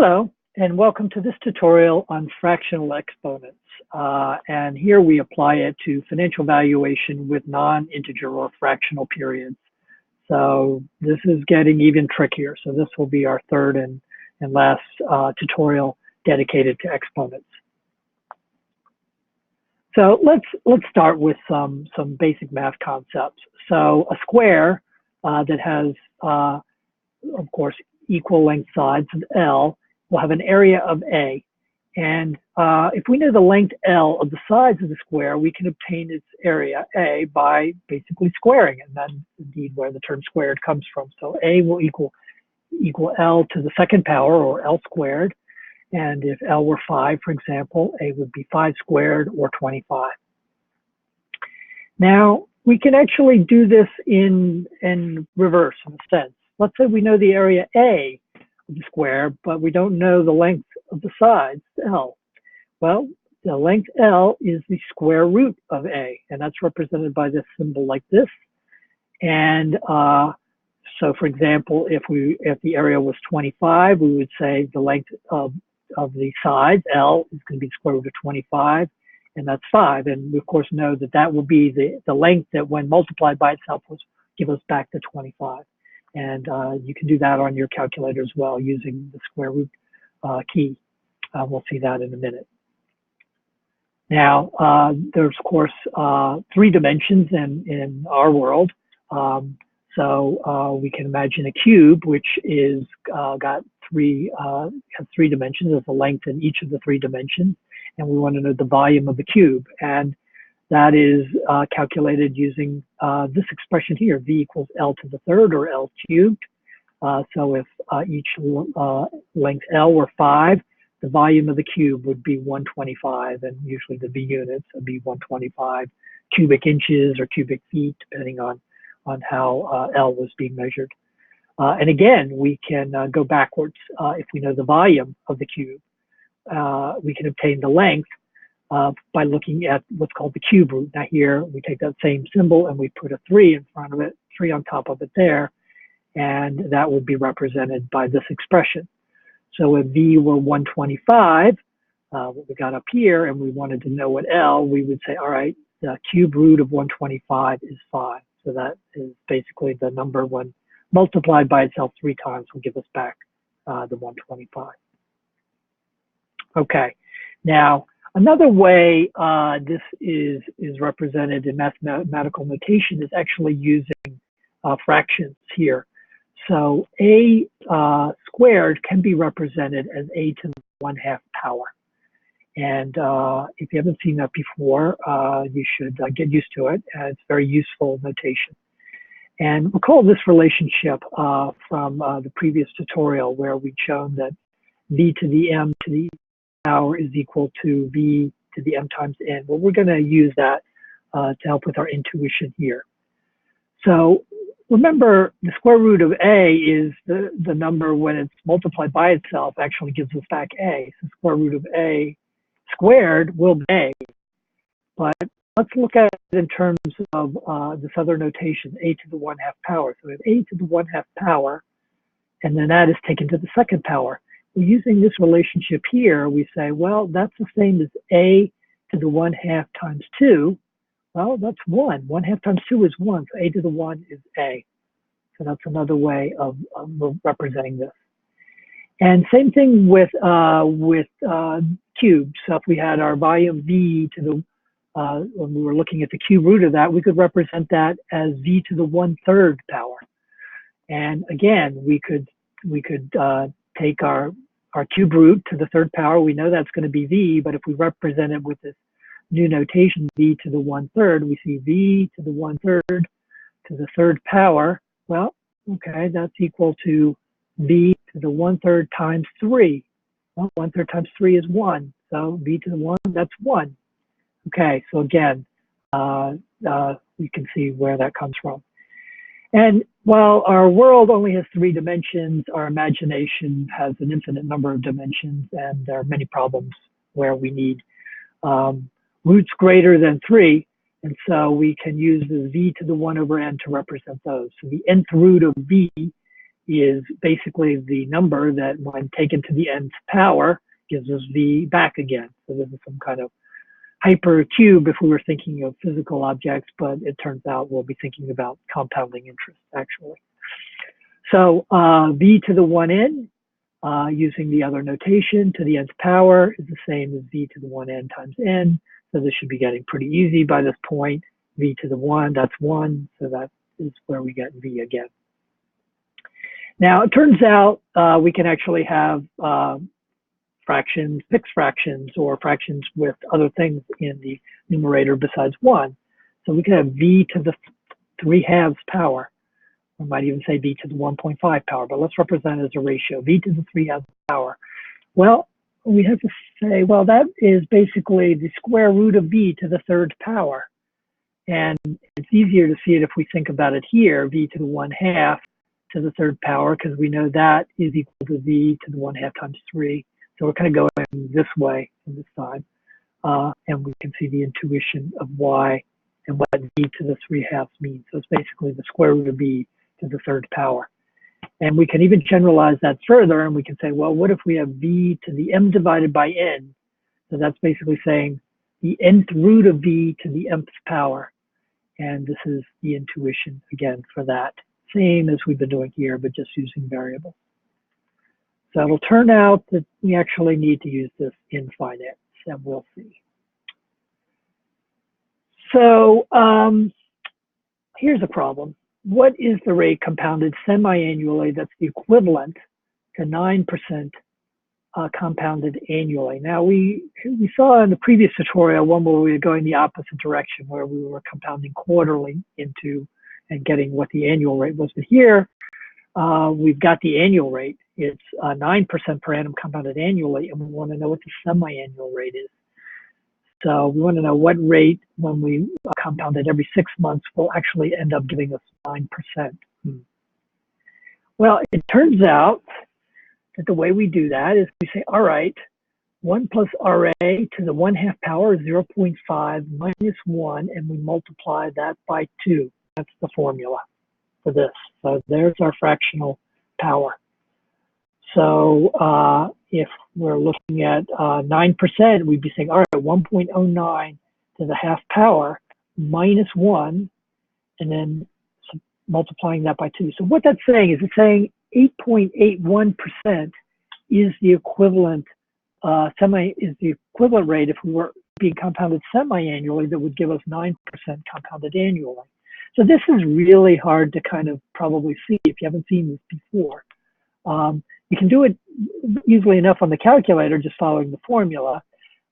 Hello, and welcome to this tutorial on fractional exponents. And here we apply it to financial valuation with non-integer or fractional periods. So this is getting even trickier. So this will be our third and last tutorial dedicated to exponents. So let's start with some basic math concepts. So a square that has, of course, equal length sides of L will have an area of A. And if we know the length L of the sides of the square, we can obtain its area A by basically squaring it. And that's indeed where the term squared comes from. So A will equal L to the second power, or L squared. And if L were 5, for example, A would be 5 squared, or 25. Now, we can actually do this in reverse, in a sense. Let's say we know the area A of the square, but we don't know the length of the sides, L. Well, the length L is the square root of A, and that's represented by this symbol like this. And so, for example, if the area was 25, we would say the length of the sides, L, is going to be the square root of 25, and that's 5. And we, of course, know that that will be the length that, when multiplied by itself, will give us back the 25. And you can do that on your calculator as well using the square root key. We'll see that in a minute. Now, there's, of course, 3 dimensions in our world. So we can imagine a cube, which is has 3 dimensions. There's a length in each of the 3 dimensions, and we want to know the volume of the cube, and that is calculated using this expression here: v equals L to the third, or L cubed. So if each length L were 5, the volume of the cube would be 125, and usually the V units would be 125 cubic inches or cubic feet, depending on how L was being measured. And again, we can go backwards. If we know the volume of the cube, we can obtain the length by looking at what's called the cube root. Now here, we take that same symbol and we put a 3 in front of it, 3 on top of it there, and that would be represented by this expression. So if V were 125, what we got up here, and we wanted to know what L, we would say, all right, the cube root of 125 is 5. So that is basically the number when multiplied by itself 3 times will give us back the 125. Okay, now another way this is represented in mathematical notation is actually using fractions here. So A squared can be represented as A to the 1/2 power. And if you haven't seen that before, you should get used to it. It's very useful notation. And recall this relationship from the previous tutorial, where we'd shown that V to the M to the power is equal to V to the M times N. Well, we're going to use that to help with our intuition here. So remember, the square root of A is the number when it's multiplied by itself actually gives us back A. So square root of A squared will be A. But let's look at it in terms of this other notation, A to the 1/2 power. So we have A to the 1/2 power, and then that is taken to the second power. Well, using this relationship here, we say, well, that's the same as A to the 1/2 times 2. Well, that's 1. 1/2 times 2 is 1, so A to the 1 is A. So that's another way of representing this. And same thing with cubes. So if we had our volume V to the, when we were looking at the cube root of that, we could represent that as V to the 1/3 power. And again, we could take our cube root to the third power. We know that's going to be V, but if we represent it with this new notation, V to the 1/3, we see V to the 1/3 to the third power. Well, okay, that's equal to V to the 1/3 times 3. Well, 1/3 times 3 is 1. So V to the 1, that's 1. Okay, so again, you can see where that comes from. And while our world only has 3 dimensions, our imagination has an infinite number of dimensions, and there are many problems where we need roots greater than 3. And so we can use the V to the 1/n to represent those. So the nth root of V is basically the number that when taken to the nth power gives us v back again. So this is some kind of hypercube if we were thinking of physical objects, but it turns out we'll be thinking about compounding interest actually. So v to the 1n, using the other notation to the nth power is the same as v to the 1n times n. So this should be getting pretty easy by this point. V to the 1, that's 1, so that is where we get v again. Now, it turns out we can actually have fractions, fixed fractions, or fractions with other things in the numerator besides 1. So we can have v to the 3/2 power. We might even say v to the 1.5 power, but let's represent it as a ratio, v to the 3/2 power. Well, we have to say, well, that is basically the square root of v to the 3rd power. And it's easier to see it if we think about it here, v to the 1/2 to the 3rd power, because we know that is equal to v to the 1/2 times 3. So we're kind of going this way on this side. And we can see the intuition of why and what v to the 3/2 means. So it's basically the square root of v to the 3rd power. And we can even generalize that further, and we can say, well, what if we have v to the m divided by n? So that's basically saying the nth root of v to the mth power. And this is the intuition, again, for that. Same as we've been doing here, but just using variables. So it'll turn out that we actually need to use this in finance, and we'll see. So here's a problem. What is the rate compounded semi-annually that's the equivalent to 9% compounded annually? Now, we saw in the previous tutorial one where we were going the opposite direction, where we were compounding quarterly into and getting what the annual rate was. But here, we've got the annual rate. It's 9% per annum compounded annually, and we want to know what the semi-annual rate is. So we want to know what rate, when we compound it every 6 months, will actually end up giving us 9%. Well, it turns out that the way we do that is we say, all right, 1 plus RA to the 1/2 power is 0.5 minus 1, and we multiply that by 2. That's the formula for this. So there's our fractional power. So if we're looking at 9%, we'd be saying, all right, 1.09 to the 1/2 power minus 1, and then multiplying that by 2. So what that's saying is it's saying 8.81% is the equivalent rate if we were being compounded semi-annually that would give us 9% compounded annually. So this is really hard to kind of probably see if you haven't seen this before. You can do it easily enough on the calculator, just following the formula,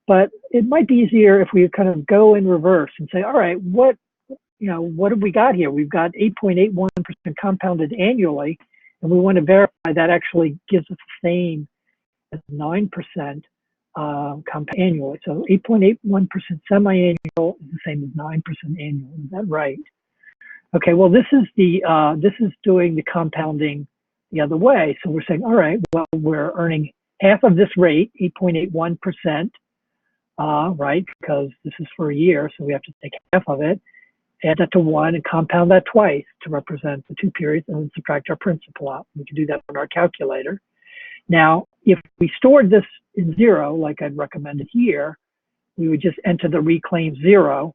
but it might be easier if we kind of go in reverse and say, all right, what have we got here? We've got 8.81% compounded annually, and we want to verify that actually gives us the same as 9% compound annually. So 8.81% semi-annual is the same as 9% annual. Is that right? Okay, well, this is doing the compounding the other way. So we're saying, all right, well, we're earning half of this rate, 8.81%, right? Because this is for a year, so we have to take half of it, add that to 1, and compound that twice to represent the 2 periods, and then subtract our principal out. We can do that on our calculator. Now, if we stored this in 0, like I'd recommended here, we would just enter the reclaimed 0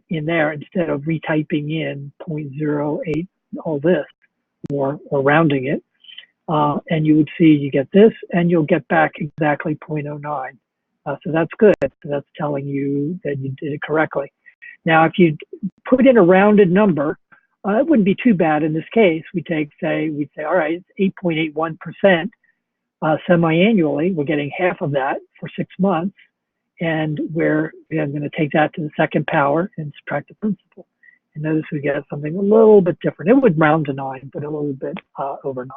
in there instead of retyping in 0.08, all this, or rounding it. And you would see you get this, and you'll get back exactly 0.09. So that's good. So that's telling you that you did it correctly. Now, if you put in a rounded number, it wouldn't be too bad in this case. We'd say, all right, it's 8.81% semi-annually. We're getting half of that for 6 months, and we're going to take that to the 2nd power and subtract the principal. And notice we get something a little bit different. It would round to 9, but a little bit over 9.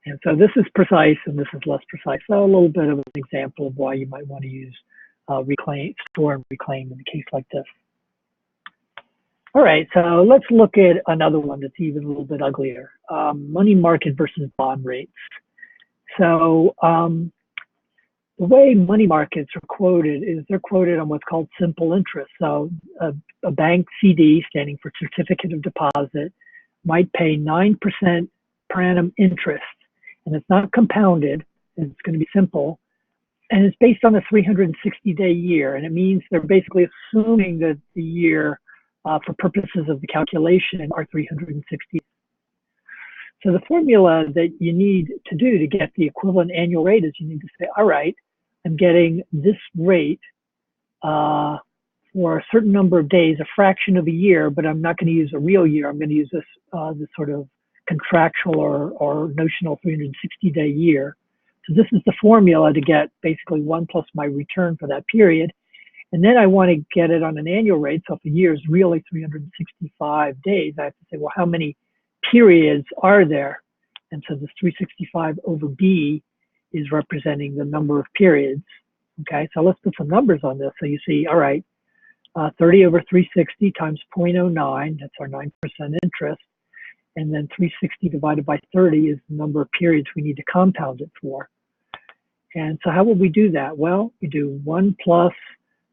And so this is precise, and this is less precise. So a little bit of an example of why you might want to use store and reclaim in a case like this. All right, so let's look at another one that's even a little bit uglier. Money market versus bond rates. So the way money markets are quoted is they're quoted on what's called simple interest. So a bank CD, standing for certificate of deposit, might pay 9% per annum interest, and it's not compounded, and it's going to be simple, and it's based on a 360-day year, and it means they're basically assuming that the year, for purposes of the calculation, are 360. So the formula that you need to do to get the equivalent annual rate is you need to say, all right, I'm getting this rate for a certain number of days, a fraction of a year, but I'm not going to use a real year. I'm going to use this sort of contractual or notional 360-day year. So this is the formula to get basically 1 plus my return for that period. And then I want to get it on an annual rate. So if a year is really 365 days, I have to say, well, how many periods are there? And so this 365 over B is representing the number of periods. Okay, so let's put some numbers on this. So you see, all right, 30 over 360 times 0.09, that's our 9% interest. And then 360 divided by 30 is the number of periods we need to compound it for. And so how would we do that? Well, we do 1 plus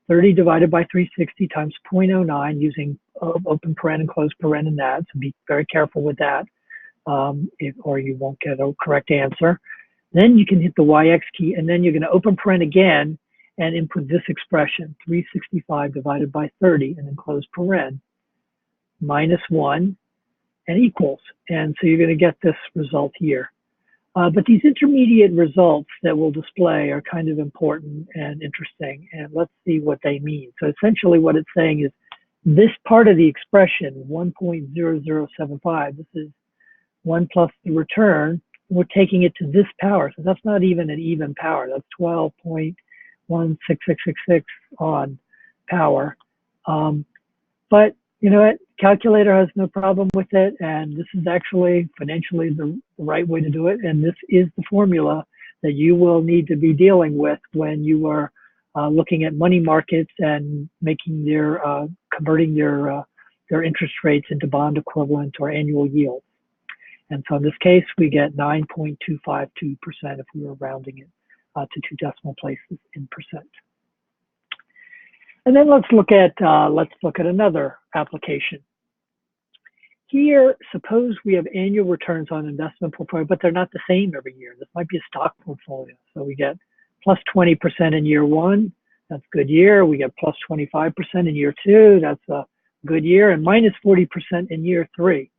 30 divided by 360 times 0.09 using open paren and closed paren and that. So be very careful with that, or you won't get a correct answer. Then you can hit the YX key, and then you're going to open paren again and input this expression, 365 divided by 30, and then close paren, minus 1, and equals. And so you're going to get this result here. But these intermediate results that we'll display are kind of important and interesting, and let's see what they mean. So essentially what it's saying is this part of the expression, 1.0075, this is 1 plus the return, we're taking it to this power. So that's not even an even power. That's 12.16666 on power. But you know what? Calculator has no problem with it. And this is actually financially the right way to do it. And this is the formula that you will need to be dealing with when you are looking at money markets and making their, converting their interest rates into bond equivalent or annual yield. And so in this case, we get 9.252% if we were rounding it to 2 decimal places in percent. And then let's look at another application. Here, suppose we have annual returns on investment portfolio, but they're not the same every year. This might be a stock portfolio. So we get plus 20% in year 1, that's a good year. We get plus 25% in year 2, that's a good year, and minus 40% in year 3.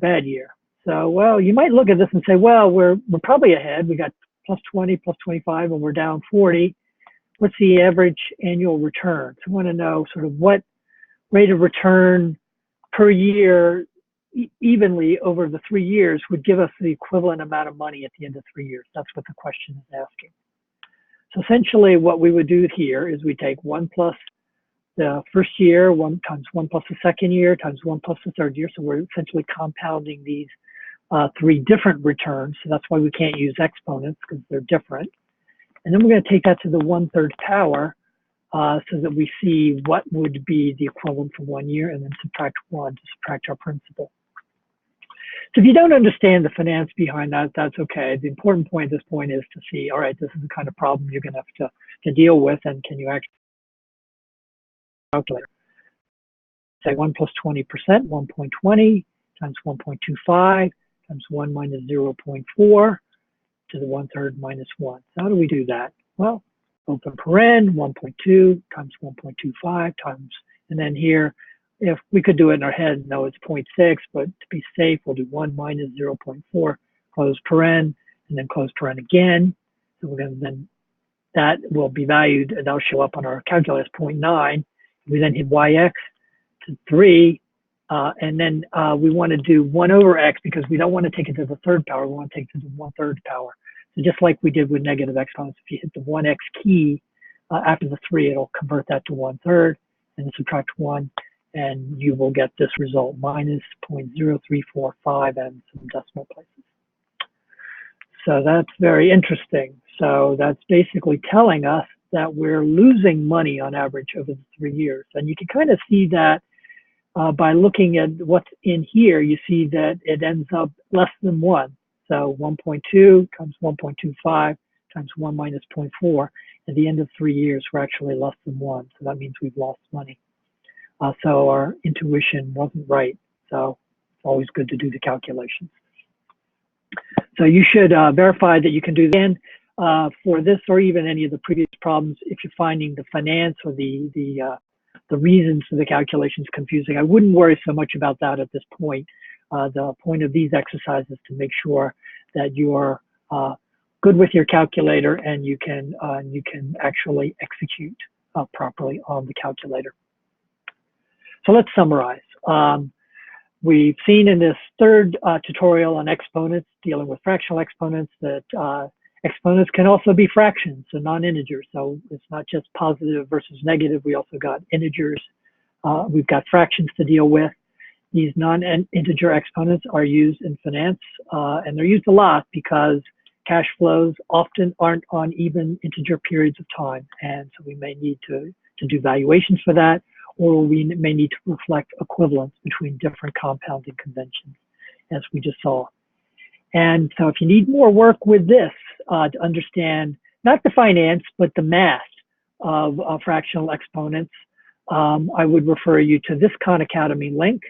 Bad year. So, well, you might look at this and say, well, we're probably ahead. We got plus 20, plus 25, and we're down 40. What's the average annual return? So we want to know sort of what rate of return per year evenly over the 3 years would give us the equivalent amount of money at the end of 3 years. That's what the question is asking. So essentially what we would do here is we take 1 plus the first year, 1 times 1 plus the second year, times 1 plus the third year. So we're essentially compounding these 3 different returns. So that's why we can't use exponents, because they're different. And then we're going to take that to the 1/3 power so that we see what would be the equivalent for 1 year, and then subtract 1 to subtract our principal. So if you don't understand the finance behind that, that's okay. The important point at this point is to see, all right, this is the kind of problem you're going to have to deal with, and can you actually calculate? Say 1 plus 20%, 1.20 times 1.25 times 1 minus 0.4 to the 1/3 minus 1. So how do we do that? Well, open paren, 1.2 times 1.25 times, and then here, if we could do it in our head, no, it's 0.6, but to be safe, we'll do 1 minus 0.4, close paren, and then close paren again. So we're going to then, that will be valued, and that'll show up on our calculator as 0.9. We then hit YX to 3, and then we want to do 1 over X because we don't want to take it to the 3rd power, we want to take it to the 1/3 power. So just like we did with negative exponents, if you hit the 1x key after the 3, it'll convert that to 1/3 and then subtract 1, and you will get this result, minus 0.0345 and some decimal places. So that's very interesting. So that's basically telling us that we're losing money on average over the 3 years. And you can kind of see that by looking at what's in here. You see that it ends up less than 1. So 1.2 times 1.25 times 1 minus 0.4. At the end of 3 years, we're actually less than 1. So that means we've lost money. So our intuition wasn't right. So always good to do the calculations. So you should verify that you can do again for this or even any of the previous problems. If you're finding the finance or the reasons for the calculations confusing, I wouldn't worry so much about that at this point. The point of these exercises is to make sure that you are good with your calculator and you can actually execute properly on the calculator. So let's summarize. We've seen in this third tutorial on exponents, dealing with fractional exponents, that exponents can also be fractions, so non-integers. So it's not just positive versus negative. We also got integers. We've got fractions to deal with. These non-integer exponents are used in finance, and they're used a lot because cash flows often aren't on even integer periods of time. And so we may need to do valuations for that, or we may need to reflect equivalence between different compounding conventions, as we just saw. And so if you need more work with this to understand not the finance, but the math of fractional exponents, I would refer you to this Khan Academy link.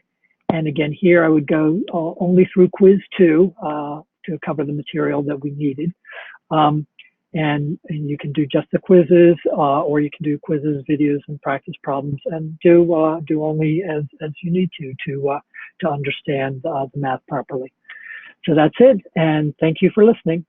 And again, here I would go only through quiz 2 to cover the material that we needed. And you can do just the quizzes, or you can do quizzes, videos, and practice problems, and do only as you need to understand the math properly. So that's it, and thank you for listening.